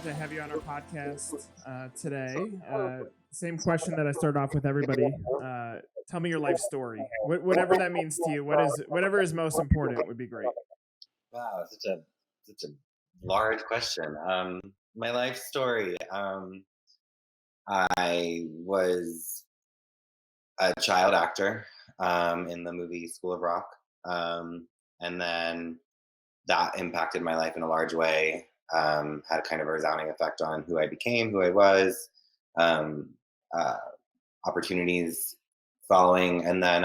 thrilled to have you on our podcast today. Same question that I start off with everybody. Tell me your life story, whatever that means to you. Whatever is most important would be great. Wow, such a large question. My life story. I was a child actor in the movie School of Rock, and then that impacted my life in a large way. Had kind of a resounding effect on who I became, who I was, um, uh, opportunities following, and then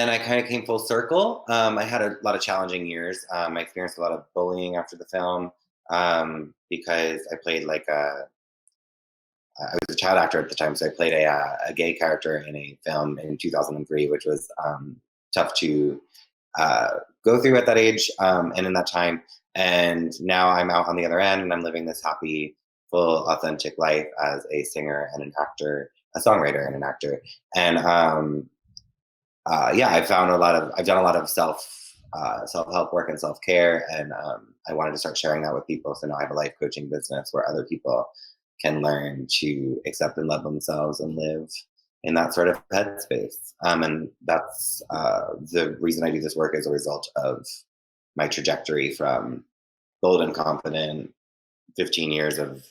I kind of came full circle. I had a lot of challenging years. I experienced a lot of bullying after the film because I played I was a child actor at the time, so I played a gay character in a film in 2003, which was tough to go through at that age and in that time. And now I'm out on the other end, and I'm living this happy, full, authentic life as a singer and an actor, a songwriter and an actor. And yeah, I've done a lot of self help work and self care, and I wanted to start sharing that with people. So now I have a life coaching business where other people can learn to accept and love themselves and live in that sort of headspace. And that's the reason I do this work as a result of my trajectory from bold and confident, 15 years of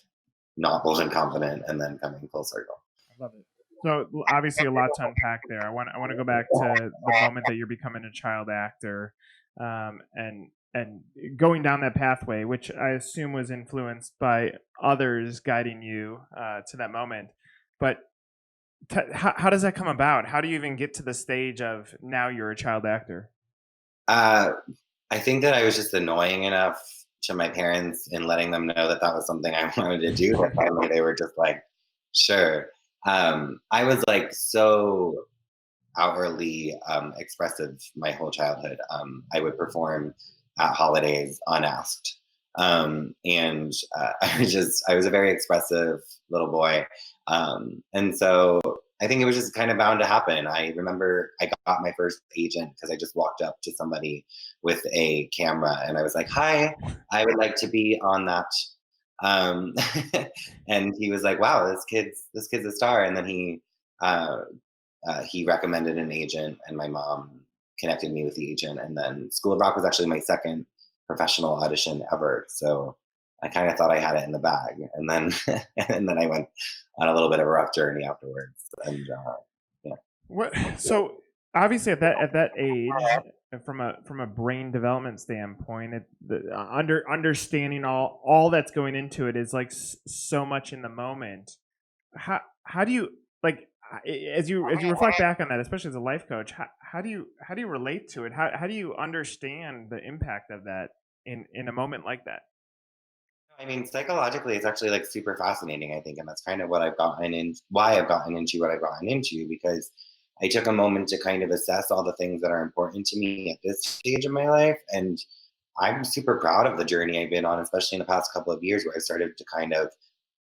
not bold and confident, and then coming full circle. I love it. So obviously a lot to unpack there. I want to go back to the moment that you're becoming a child actor, and going down that pathway, which I assume was influenced by others guiding you to that moment. But how does that come about? How do you even get to the stage of now you're a child actor? Uh, I think that I was just annoying enough to my parents in letting them know that that was something I wanted to do. That finally they were just like, sure. I was like so outwardly expressive my whole childhood. I would perform at holidays unasked. And I was a very expressive little boy. And so I think it was just kind of bound to happen. I remember I got my first agent because I just walked up to somebody with a camera and I was like, "Hi, I would like to be on that." Um, and he was like, "Wow, this kid's a star." And then he recommended an agent, and my mom connected me with the agent. And then School of Rock was actually my second professional audition ever. So I kind of thought I had it in the bag, and then and then I went on a little bit of a rough journey afterwards. And yeah, What? So obviously at that age, from a brain development standpoint, understanding all that's going into it is like so much in the moment. How do you like as you reflect back on that, especially as a life coach? How do you relate to it? How do you understand the impact of that in a moment like that? I mean, psychologically, it's actually like super fascinating, I think, and that's kind of what I've gotten in, why I've gotten into what I've gotten into, because I took a moment to kind of assess all the things that are important to me at this stage of my life, and I'm super proud of the journey I've been on, especially in the past couple of years, where I started to kind of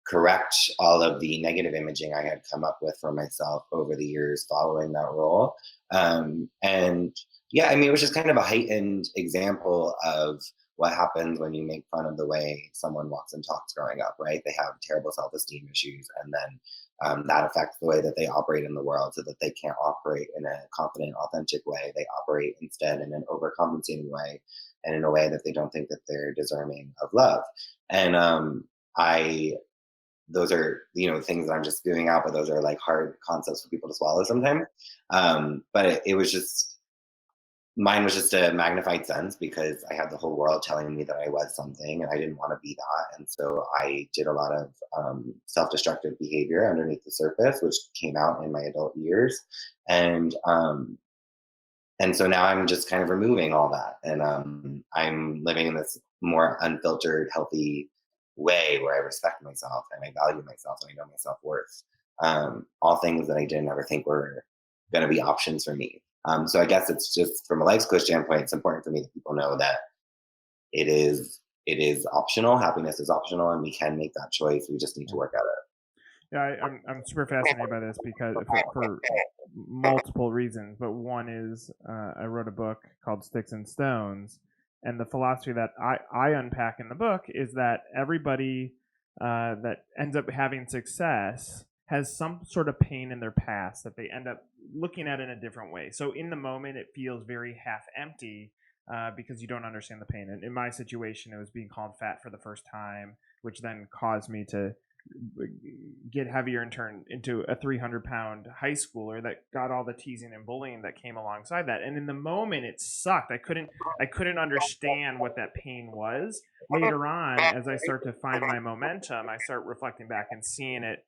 correct all of the negative imaging I had come up with for myself over the years following that role. And yeah, I mean, it was just kind of a heightened example of what happens when you make fun of the way someone walks and talks growing up, right? They have terrible self esteem issues, and then that affects the way that they operate in the world so that they can't operate in a confident, authentic way. They operate instead in an overcompensating way and in a way that they don't think that they're deserving of love. And I those are things that I'm just spewing out, but those are like hard concepts for people to swallow sometimes. But it was just mine was just a magnified sense because I had the whole world telling me that I was something and I didn't want to be that, and so I did a lot of self-destructive behavior underneath the surface, which came out in my adult years, and and so now I'm just kind of removing all that, and I'm living in this more unfiltered, healthy way where I respect myself and I value myself and I know my self worth. All things that I didn't ever think were going to be options for me. So I guess it's just from a life coach standpoint, it's important for me that people know that it is optional. Happiness is optional, and we can make that choice. We just need to work at it. Yeah, I'm super fascinated by this because for multiple reasons, but one is I wrote a book called Sticks and Stones, and the philosophy that I unpack in the book is that everybody that ends up having success has some sort of pain in their past that they end up looking at in a different way. So in the moment, it feels very half empty because you don't understand the pain. And in my situation, it was being called fat for the first time, which then caused me to get heavier and turn into a 300-pound high schooler that got all the teasing and bullying that came alongside that. And in the moment, it sucked. I couldn't understand what that pain was. Later on, as I start to find my momentum, I start reflecting back and seeing it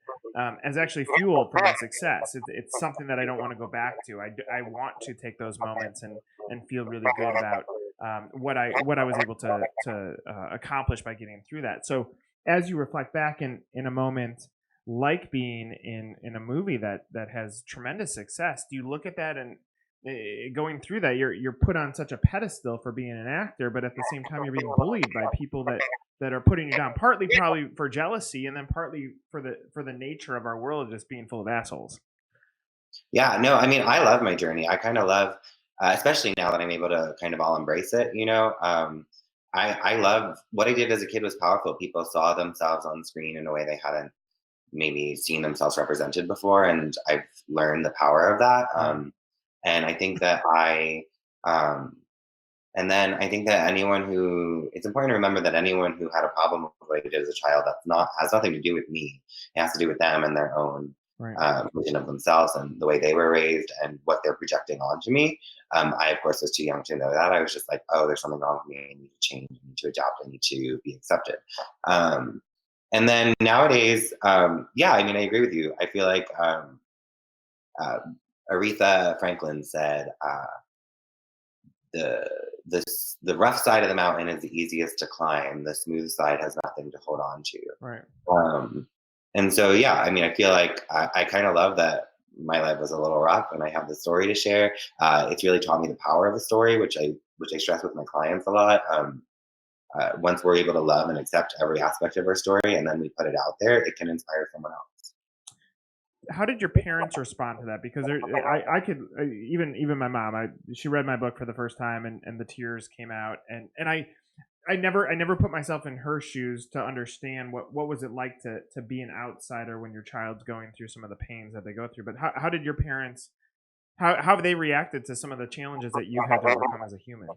as actually fuel for my success. It's something that I don't want to go back to. I want to take those moments and feel really good about what I was able to accomplish by getting through that. So as you reflect back in a moment like being in a movie that has tremendous success, do you look at that and going through that you're put on such a pedestal for being an actor, but at the same time you're being bullied by people that are putting you down, partly probably for jealousy and then partly for the nature of our world just being full of assholes. Yeah, no, I mean, I love my journey. I kind of love, especially now that I'm able to kind of all embrace it. I love what I did as a kid was powerful. People saw themselves on screen in a way they hadn't maybe seen themselves represented before, and I've learned the power of that. And I think that um, and then I think that anyone who, it's important to remember that anyone who had a problem with what I did as a child, that's not has nothing to do with me. It has to do with them and their own Right. vision of themselves and the way they were raised and what they're projecting onto me. I, of course, was too young to know that. I was just like, oh, there's something wrong with me. I need to change. I need to adapt. I need to be accepted. Um, and then nowadays, yeah, I mean, I agree with you. I feel like uh, Aretha Franklin said, the the rough side of the mountain is the easiest to climb. The smooth side has nothing to hold on to. Right. Um, and so, yeah, I mean, I feel like I kind of love that my life was a little rough, and I have the story to share. It's really taught me the power of a story, which I stress with my clients a lot. Once we're able to love and accept every aspect of our story, and then we put it out there, it can inspire someone else. How did your parents respond to that? Because I could even my mom. She read my book for the first time, and the tears came out, and I never put myself in her shoes to understand what was it like to be an outsider when your child's going through some of the pains that they go through. But how did your parents how have they reacted to some of the challenges that you've had to overcome as a human?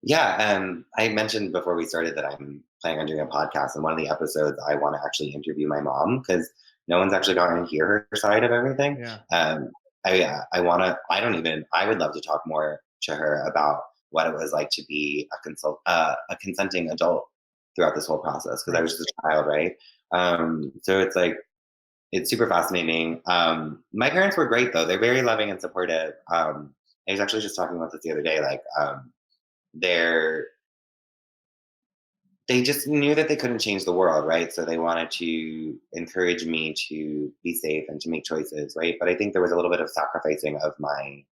Yeah, I mentioned before we started that I'm planning on doing a podcast, and one of the episodes I want to actually interview my mom because no one's actually gotten to hear her side of everything. Yeah. I want to. I don't even. I would love to talk more to her about what it was like to be a consenting adult throughout this whole process because I Right. was just a child, right? So it's like it's super fascinating. My parents were great though; they're very loving and supportive. I was actually just talking about this the other day, like. They're they just knew that they couldn't change the world, right? So they wanted to encourage me to be safe and to make choices, right? But I think there was a little bit of sacrificing of my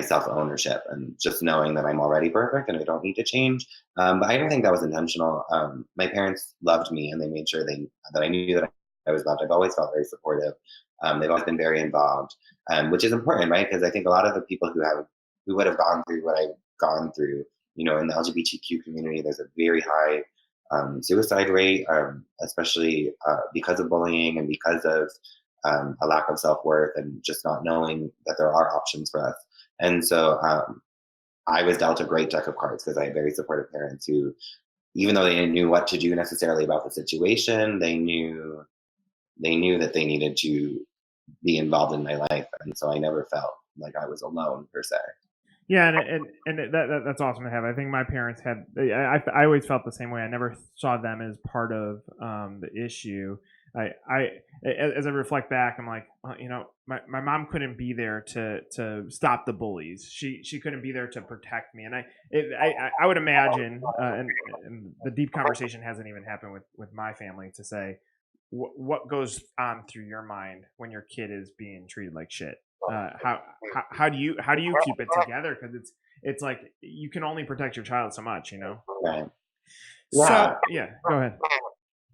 self ownership and just knowing that I'm already perfect and I don't need to change. But I don't think that was intentional. My parents loved me and they made sure that I knew that I was loved. I've always felt very supportive. They've always been very involved, which is important, right? Because I think a lot of the people who would have gone through what I've gone through, in the LGBTQ community, there's a very high suicide rate, especially because of bullying and because of a lack of self worth and just not knowing that there are options for us. And so I was dealt a great deck of cards because I had very supportive parents who, even though they didn't knew what to do necessarily about the situation, they knew that they needed to be involved in my life, and so I never felt like I was alone per se. Yeah, that's awesome to have. I think my parents had. I always felt the same way. I never saw them as part of the issue. As I reflect back, I'm like, my mom couldn't be there to stop the bullies. She couldn't be there to protect me, and I would imagine, and the deep conversation hasn't even happened with my family to say what goes on through your mind when your kid is being treated like shit. How do you keep it together? Because it's like you can only protect your child so much, you know. Right. So Yeah. yeah, go ahead.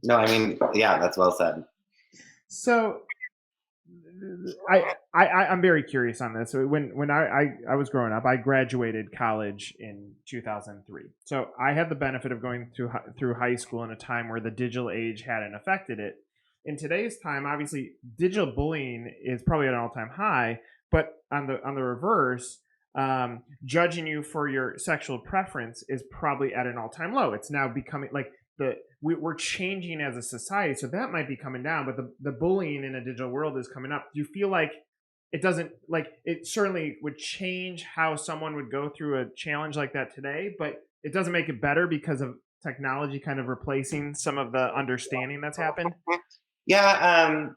No, I mean, yeah, that's well said. So I'm very curious on this. So when I was growing up, I graduated college in 2003. So I had the benefit of going through high school in a time where the digital age hadn't affected it. In today's time, obviously, digital bullying is probably at an all time high. But on the reverse, judging you for your sexual preference is probably at an all time low. It's now becoming like we're changing as a society, so that might be coming down, but the bullying in a digital world is coming up. Do you feel like it doesn't, like, it certainly would change how someone would go through a challenge like that today, but it doesn't make it better because of technology kind of replacing some of the understanding that's happened? Yeah,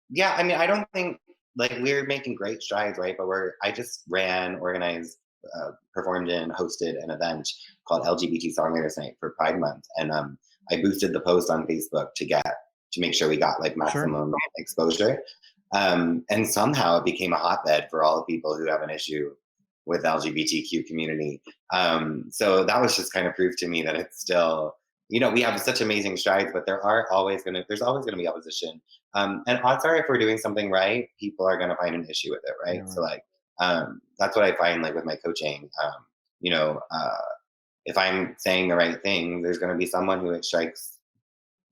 yeah. I mean, I don't think like we're making great strides, right? But I just organized, performed and hosted an event called LGBT Songwriters Night for Pride Month, and I boosted the post on Facebook to make sure we got like Sure. maximum exposure. And somehow it became a hotbed for all the people who have an issue with LGBTQ community. So that was just kind of proof to me that it's still, we have such amazing strides, but there's always gonna be opposition. And odds are, if we're doing something right, people are gonna find an issue with it, Yeah, right? So right. like, that's what I find like with my coaching. You know, if I'm saying the right thing, there's gonna be someone who it strikes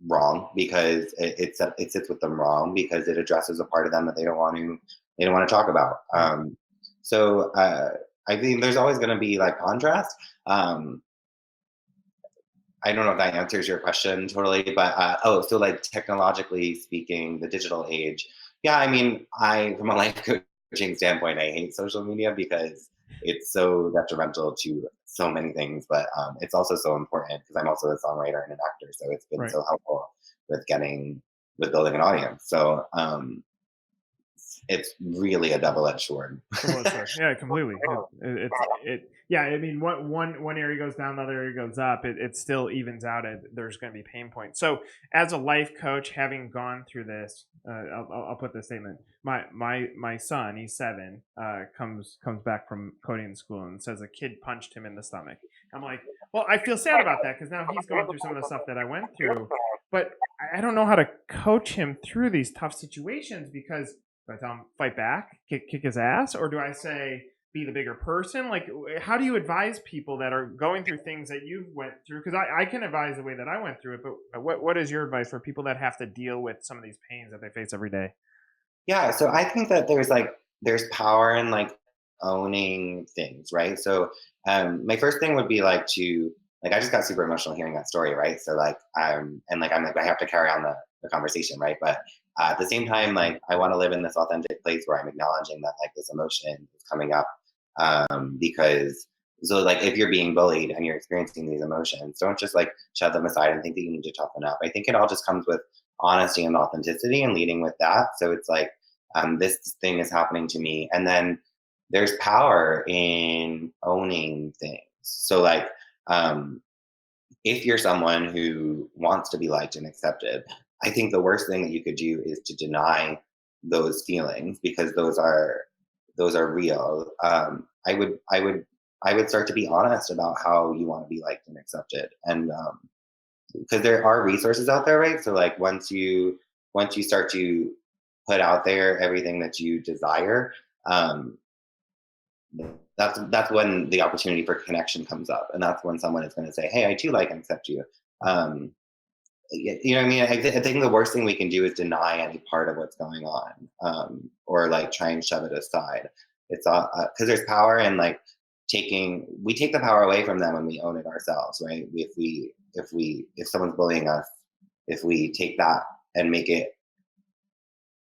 wrong because it sits with them wrong because it addresses a part of them that they don't want to talk about. Right. I think there's always going to be like contrast. Um, I don't know if that answers your question totally, but so like technologically speaking, the digital age. Yeah, I mean, I from a life coaching standpoint, I hate social media because it's so detrimental to so many things, but it's also so important because I'm also a songwriter and an actor, so it's been Right. so helpful with building an audience. So it's really a double-edged sword. Double-edged sword. Yeah, completely. Yeah. I mean, one area goes down, the other area goes up. It still evens out. There's going to be pain points. So, as a life coach, having gone through this, I'll put this statement. My son, he's 7, comes back from coding school and says a kid punched him in the stomach. I'm like, well, I feel sad about that because now he's going through some of the stuff that I went through, but I don't know how to coach him through these tough situations because do I tell him fight back, kick his ass, or do I say be the bigger person? Like, how do you advise people that are going through things that you went through? Because I can advise the way that I went through it, but what is your advice for people that have to deal with some of these pains that they face every day? Yeah, so I think that there's power in like owning things, right? So my first thing would be like to like I just got super emotional hearing that story, right? So like I'm like I have to carry on the conversation, right? But at the same time, like I want to live in this authentic place where I'm acknowledging that like this emotion is coming up. Because so like if you're being bullied and you're experiencing these emotions, don't just like shove them aside and think that you need to toughen up. I think it all just comes with honesty and authenticity and leading with that. So it's like, this thing is happening to me. And then there's power in owning things. So, like, um, if you're someone who wants to be liked and accepted, I think the worst thing that you could do is to deny those feelings because those are real. I would start to be honest about how you want to be liked and accepted, and because there are resources out there, right? So like once you start to put out there everything that you desire, um, that's when the opportunity for connection comes up, and that's when someone is going to say, "Hey, I too like and accept you." Um, you know what I mean? I think the worst thing we can do is deny any part of what's going on, or like try and shove it aside. It's all because there's power in like we take the power away from them when we own it ourselves, right? If someone's bullying us, if we take that and make it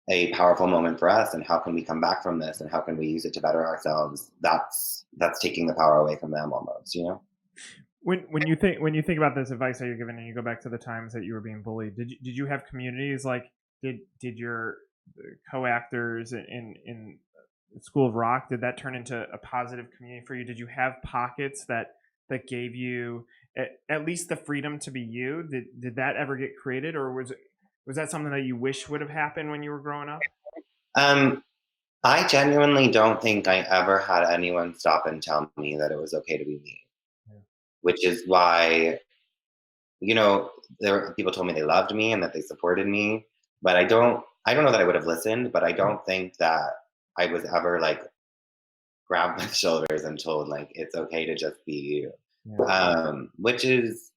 a powerful moment for us, and how can we come back from this, and how can we use it to better ourselves? That's taking the power away from them almost, you know. When you think about this advice that you're giving, and you go back to the times that you were being bullied, did you have communities like did your co-actors in School of Rock, did that turn into a positive community for you? Did you have pockets that gave you at least the freedom to be you? Did that ever get created, or was that something that you wish would have happened when you were growing up? um I genuinely don't think I ever had anyone stop and tell me that it was okay to be me, Yeah. which is why, you know, people told me they loved me and that they supported me, but I don't know that I would have listened, but I don't think that I was ever like grabbed by the shoulders and told like it's okay to just be you. Yeah. Which is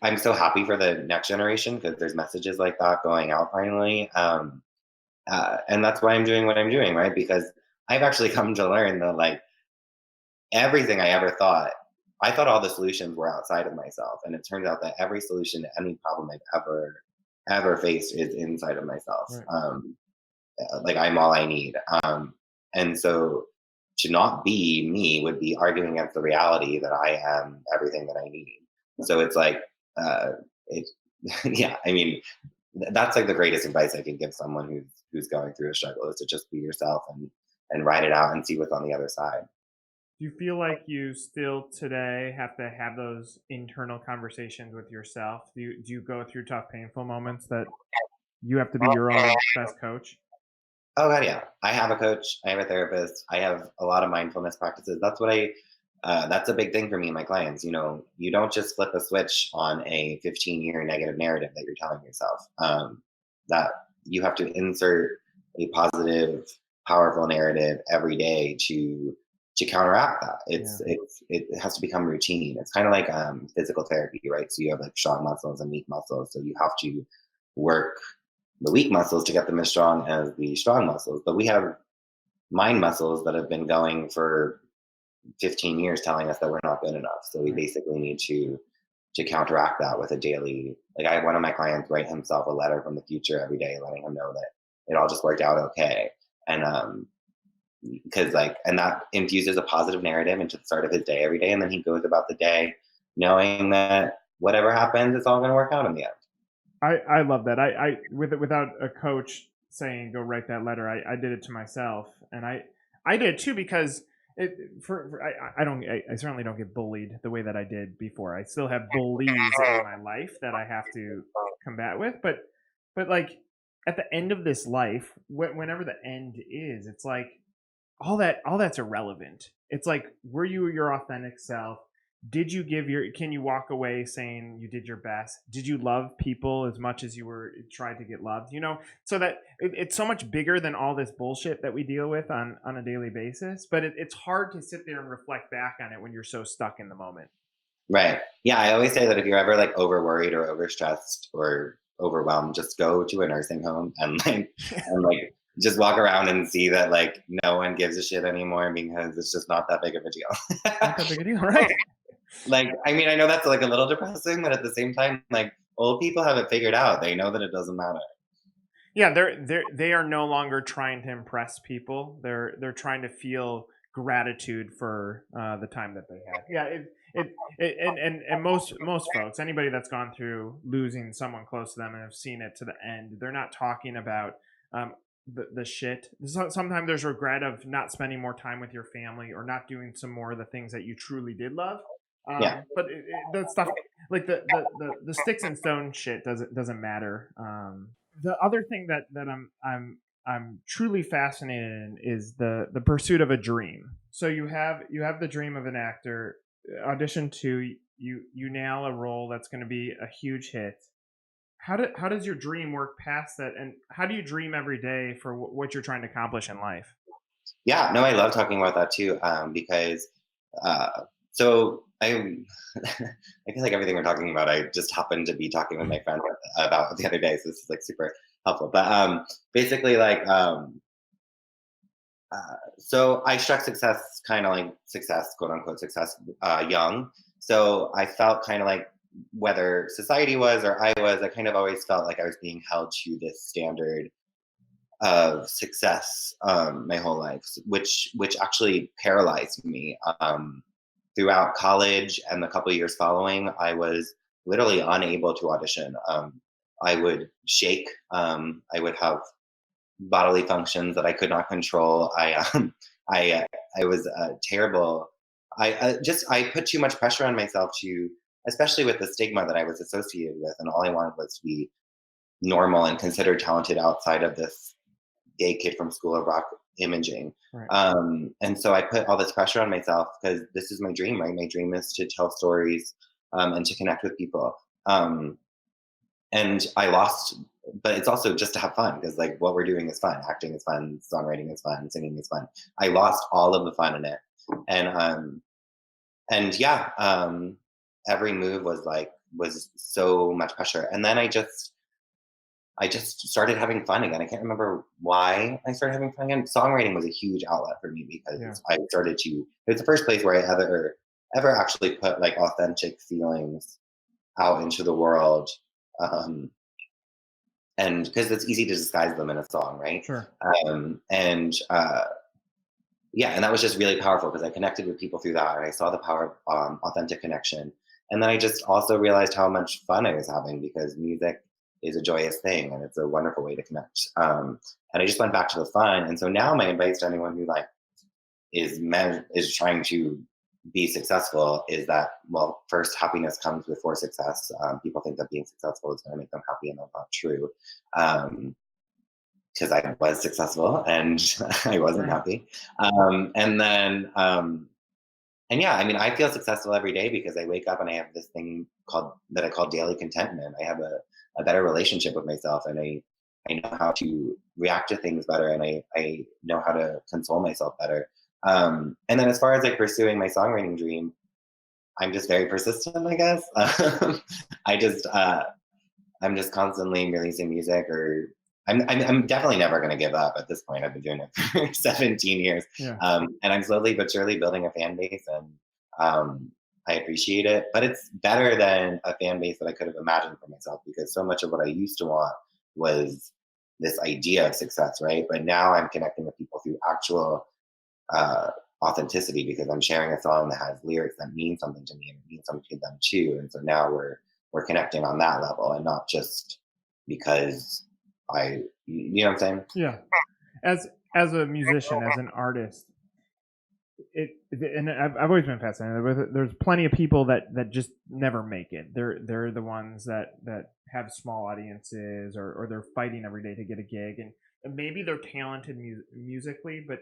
I'm so happy for the next generation because there's messages like that going out finally. And that's why I'm doing what I'm doing, right? Because I've actually come to learn that like everything I thought all the solutions were outside of myself, and it turns out that every solution to any problem I've ever faced is inside of myself. Right. Like I'm all I need. And so to not be me would be arguing against the reality that I am everything that I need. So it's like, it, yeah. I mean, that's like the greatest advice I can give someone who's going through a struggle is to just be yourself and ride it out and see what's on the other side. Do you feel like you still today have to have those internal conversations with yourself? Do you go through tough, painful moments that you have to be your own best coach? Oh god, yeah. I have a coach. I have a therapist. I have a lot of mindfulness practices. That's what I. That's a big thing for me and my clients. You know, you don't just flip a switch on a 15-year negative narrative that you're telling yourself. That you have to insert a positive, powerful narrative every day to counteract that. Yeah. It has to become routine. It's kind of like physical therapy, right? So you have like strong muscles and weak muscles. So you have to work the weak muscles to get them as strong as the strong muscles. But we have mind muscles that have been going for 15 years telling us that we're not good enough. So we Right. basically need to counteract that with a daily like I had one of my clients write himself a letter from the future every day, letting him know that it all just worked out okay. And because like and that infuses a positive narrative into the start of his day every day. And then he goes about the day knowing that whatever happens, it's all gonna work out in the end. I love that. I without a coach saying go write that letter, I did it to myself, and I did it too because I certainly don't get bullied the way that I did before. I still have bullies in my life that I have to combat with, but like at the end of this life, whenever the end is, it's like all that's irrelevant. It's like, were you your authentic self? Did you give your can you walk away saying you did your best? Did you love people as much as you were tried to get loved? So that it's so much bigger than all this bullshit that we deal with on a daily basis. But it's hard to sit there and reflect back on it when you're so stuck in the moment. Right. Yeah, I always say that if you're ever like over worried or overstressed or overwhelmed, just go to a nursing home and just walk around and see that like no one gives a shit anymore because it's just not that big of a Not deal. that big a deal, right? Like, I mean, I know that's like a little depressing, but at the same time, like old people have it figured out. They know that it doesn't matter. Yeah, they are no longer trying to impress people. They're trying to feel gratitude for the time that they had. Yeah, and most folks, anybody that's gone through losing someone close to them and have seen it to the end, they're not talking about the shit. Sometimes there's regret of not spending more time with your family or not doing some more of the things that you truly did love. Yeah. But the stuff like the sticks and stone shit doesn't matter. The other thing that I'm truly fascinated in is the pursuit of a dream. So you have the dream of an actor, audition to you nail a role that's going to be a huge hit. How does your dream work past that, and how do you dream every day for what you're trying to accomplish in life? Yeah. No, I love talking about that too, because uh, so I I feel like everything we're talking about, I just happened to be talking with my friend about the other day. So this is like super helpful. But basically, like, so I struck success, kind of like success, quote unquote success, young. So I felt kind of like whether society was or I was, I kind of always felt like I was being held to this standard of success my whole life, which actually paralyzed me. Throughout college and the couple of years following, I was literally unable to audition. I would shake. I would have bodily functions that I could not control. I was terrible. I put too much pressure on myself to, especially with the stigma that I was associated with, and all I wanted was to be normal and considered talented outside of this gay kid from School of Rock imaging. Right. And so I put all this pressure on myself because this is my dream, right? My dream is to tell stories and to connect with people. And I lost but it's also just to have fun because like what we're doing is fun. Acting is fun, songwriting is fun, singing is fun. I lost all of the fun in it, and yeah, every move was so much pressure, and then I just started having fun again. I can't remember why I started having fun again. Songwriting was a huge outlet for me Yeah. because I started to. It was the first place where I ever actually put like authentic feelings out into the world, um, and because it's easy to disguise them in a song, right? Sure. And yeah, and that was just really powerful because I connected with people through that, and I saw the power of authentic connection. And then I just also realized how much fun I was having because music is a joyous thing and it's a wonderful way to connect. And I just went back to the fun. And so now my advice to anyone who like is trying to be successful is that, well, first, happiness comes before success. People think that being successful is going to make them happy, and that's not true. Um, because I was successful and I wasn't Right. happy. And then, and yeah, I mean, I feel successful every day because I wake up and I have this thing called that I call daily contentment. I have a better relationship with myself, and I know how to react to things better, and I know how to console myself better. And then as far as like pursuing my songwriting dream, I'm just very persistent, I guess. I just I'm just constantly releasing music, or I'm definitely never going to give up at this point. I've been doing it for 17 years, Yeah. and I'm slowly but surely building a fan base, and I appreciate it. But it's better than a fan base that I could have imagined for myself because so much of what I used to want was this idea of success, right? But now I'm connecting with people through actual uh, authenticity because I'm sharing a song that has lyrics that mean something to me and it means something to them too. And so now we're connecting on that level and not just because you know what I'm saying? Yeah. As a musician, as an artist, and I've always been fascinated with it. There's plenty of people that just never make it. They're the ones that have small audiences, or they're fighting every day to get a gig, and maybe they're talented musically, but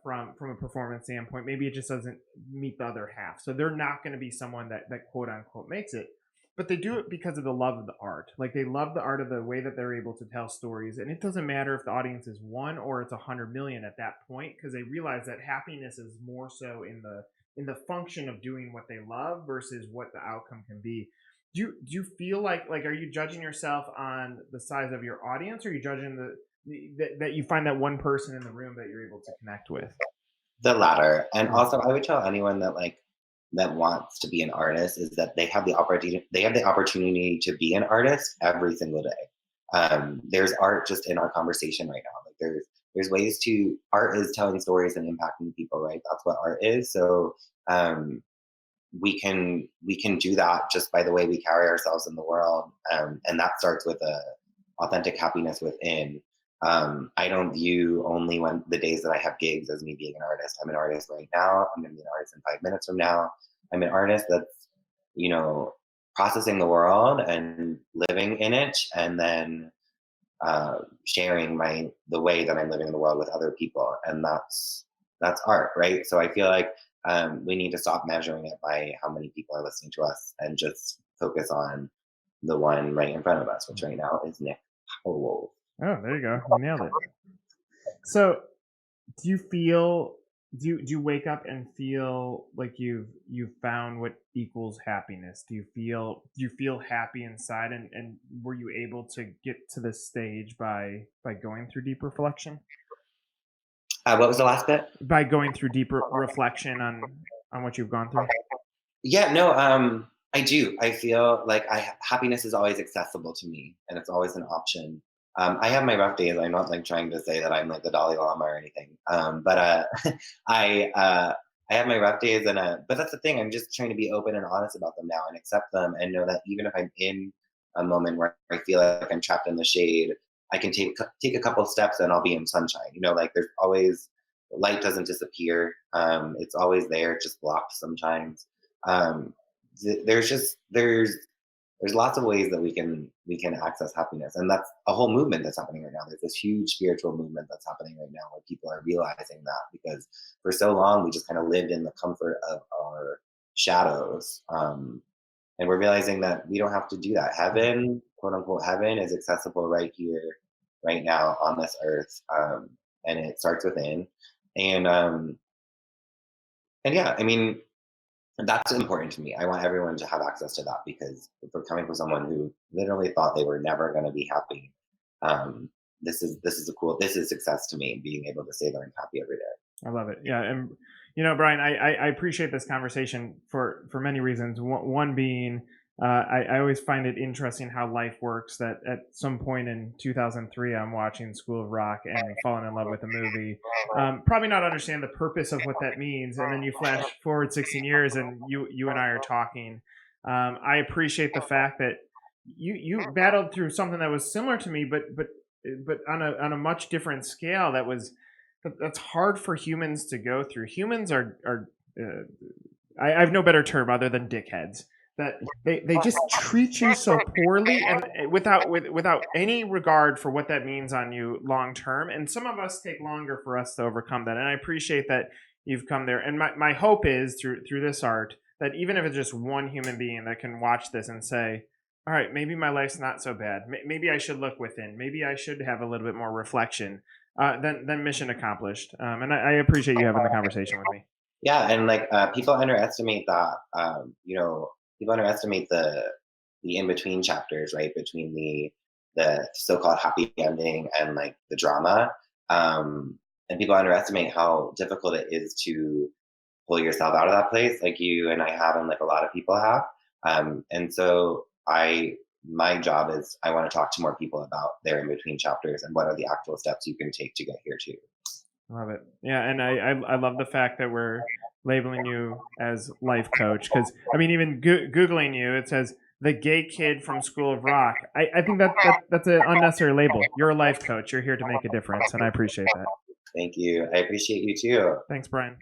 from a performance standpoint, maybe it just doesn't meet the other half. So they're not going to be someone that quote unquote makes it, but they do it because of the love of the art. Like they love the art of the way that they're able to tell stories, and it doesn't matter if the audience is one or it's 100 million at that point, because they realize that happiness is more so in the function of doing what they love versus what the outcome can be. Do you feel like are you judging yourself on the size of your audience, or are you judging that you find that one person in the room that you're able to connect with? The latter. And Yeah. also I would tell anyone that like that wants to be an artist is that they have the opportunity to be an artist every single day. There's art just in our conversation right now. Like there's ways to art is telling stories and impacting people, right? That's what art is. So um we can do that just by the way we carry ourselves in the world, and that starts with a authentic happiness within. I don't view only when the days that I have gigs as me being an artist. I'm an artist right now. I'm going to be an artist in 5 minutes from now. I'm an artist that's you know processing the world and living in it, and then sharing the way that I'm living in the world with other people, and that's art, right? So I feel like we need to stop measuring it by how many people are listening to us, and just focus on the one right in front of us, which right now is Nick Powell. Oh, there you go. You nailed it. So, do you feel do you wake up and feel like you've found what equals happiness? Do you feel happy inside, and were you able to get to this stage by going through deep reflection? What was the last bit? By going through deeper reflection on what you've gone through? Yeah, no, I do. I feel like happiness is always accessible to me, and it's always an option. I have my rough days. I'm not like trying to say that I'm like the Dalai Lama or anything, but I uh, I have my rough days, and but that's the thing. I'm just trying to be open and honest about them now, and accept them, and know that even if I'm in a moment where I feel like I'm trapped in the shade, I can take a couple steps, and I'll be in sunshine. Like there's always light doesn't disappear. It's always there, just blocked sometimes. um, there's lots of ways that we can access happiness, and that's a whole movement that's happening right now. There's this huge spiritual movement that's happening right now where people are realizing that, because for so long we just kind of lived in the comfort of our shadows, and we're realizing that we don't have to do that. Heaven quote unquote heaven is accessible right here, right now on this earth, and it starts within. And and yeah, I mean, that's important to me. I want everyone to have access to that because for coming from someone who literally thought they were never going to be happy, um, this is success to me. Being able to say that I'm happy every day. I love it. Yeah, and Brian, I appreciate this conversation for many reasons. One being, I always find it interesting how life works. That at some point in 2003, I'm watching School of Rock and falling in love with the movie. Probably not understand the purpose of what that means, and then you flash forward 16 years, and you and I are talking. I appreciate the fact that you battled through something that was similar to me, but on a much different scale. That's hard for humans to go through. Humans are I have no better term other than dickheads. That they just treat you so poorly and without any regard for what that means on you long term. And some of us take longer for us to overcome that. And I appreciate that you've come there. And my hope is through this art that even if it's just one human being that can watch this and say, all right, maybe my life's not so bad. Maybe I should look within. Maybe I should have a little bit more reflection. Then mission accomplished. And I appreciate you having the conversation with me. Yeah, and like people underestimate that. People underestimate the in between chapters, right, between the so-called happy ending and like the drama. And people underestimate how difficult it is to pull yourself out of that place, like you and I have, and like a lot of people have. And so my job is I want to talk to more people about their in between chapters and what are the actual steps you can take to get here too. Love it. Yeah, and I love the fact that we're labeling you as life coach because I mean even googling you it says the gay kid from School of Rock. I think that's an unnecessary label. You're a life coach. You're here to make a difference, and I appreciate that. Thank you. I appreciate you too. Thanks, Brian.